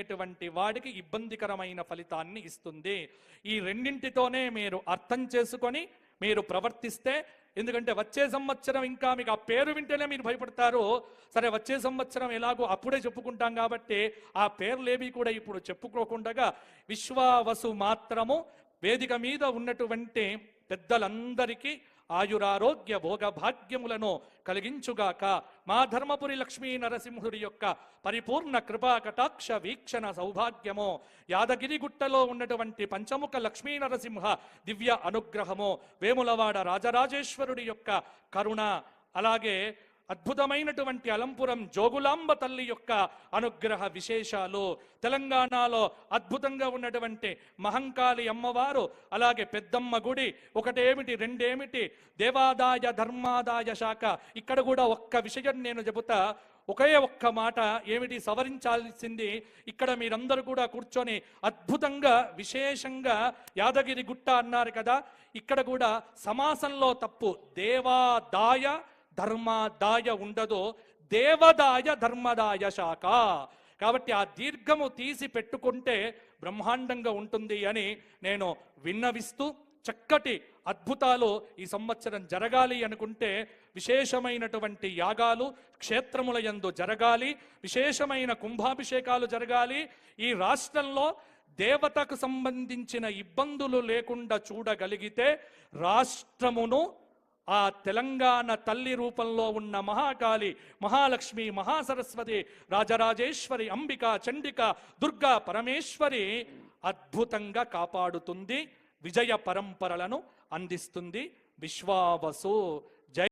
ఎటువంటి వాడికి ఇబ్బందికరమైన ఫలితాన్ని ఇస్తుంది. ఈ రెండింటితోనే మీరు అర్థం చేసుకొని మీరు ప్రవర్తిస్తే, ఎందుకంటే వచ్చే సంవత్సరం ఇంకా మీకు ఆ పేరు వింటేనే మీరు భయపడతారు. సరే వచ్చే సంవత్సరం ఎలాగో అప్పుడే చెప్పుకుంటాం కాబట్టి ఆ పేర్లేవి కూడా ఇప్పుడు చెప్పుకోకుండా విశ్వావసు మాత్రము వేదిక మీద ఉన్నటువంటి పెద్దలందరికీ ఆయురారోగ్య భోగభాగ్యములను కలిగించుగాక. మా ధర్మపురి లక్ష్మీ నరసింహుడి యొక్క పరిపూర్ణ కృపా కటాక్ష వీక్షణ సౌభాగ్యము, యాదగిరిగుట్టలో ఉన్నటువంటి పంచముఖ లక్ష్మీ నరసింహ దివ్య అనుగ్రహము, వేములవాడ రాజరాజేశ్వరుడి యొక్క కరుణ, అలాగే అద్భుతమైనటువంటి అలంపురం జోగులాంబ తల్లి యొక్క అనుగ్రహ విశేషాలు, తెలంగాణలో అద్భుతంగా ఉన్నటువంటి మహంకాళి అమ్మవారు, అలాగే పెద్దమ్మ గుడి, ఒకటేమిటి రెండేమిటి, దేవాదాయ ధర్మాదాయ శాఖ. ఇక్కడ కూడా ఒక్క విషయం నేను చెబుతా, ఒకే ఒక్క మాట ఏమిటి సవరించాల్సింది, ఇక్కడ మీరందరూ కూడా కూర్చొని అద్భుతంగా విశేషంగా యాదగిరి గుట్ట అన్నారు కదా, ఇక్కడ కూడా సమాసంలో తప్పు, దేవాదాయ ధర్మదాయ ఉండదు, దేవదాయ ధర్మదాయ శాఖ. కాబట్టి ఆ దీర్ఘము తీసి పెట్టుకుంటే బ్రహ్మాండంగా ఉంటుంది అని నేను విన్నవిస్తూ, చక్కటి అద్భుతాలు ఈ సంవత్సరం జరగాలి అనుకుంటే విశేషమైనటువంటి యాగాలు క్షేత్రముల యందు జరగాలి, విశేషమైన కుంభాభిషేకాలు జరగాలి. ఈ రాష్ట్రంలో దేవతకు సంబంధించిన ఇబ్బందులు లేకుండా చూడగలిగితే రాష్ట్రమును ఆ తెలంగాణ తల్లి రూపంలో ఉన్న మహాకాళి, మహాలక్ష్మి, మహాసరస్వతి, రాజరాజేశ్వరి, అంబిక, చండిక, దుర్గా పరమేశ్వరి అద్భుతంగా కాపాడుతుంది, విజయ పరంపరలను అందిస్తుంది. విశ్వావసు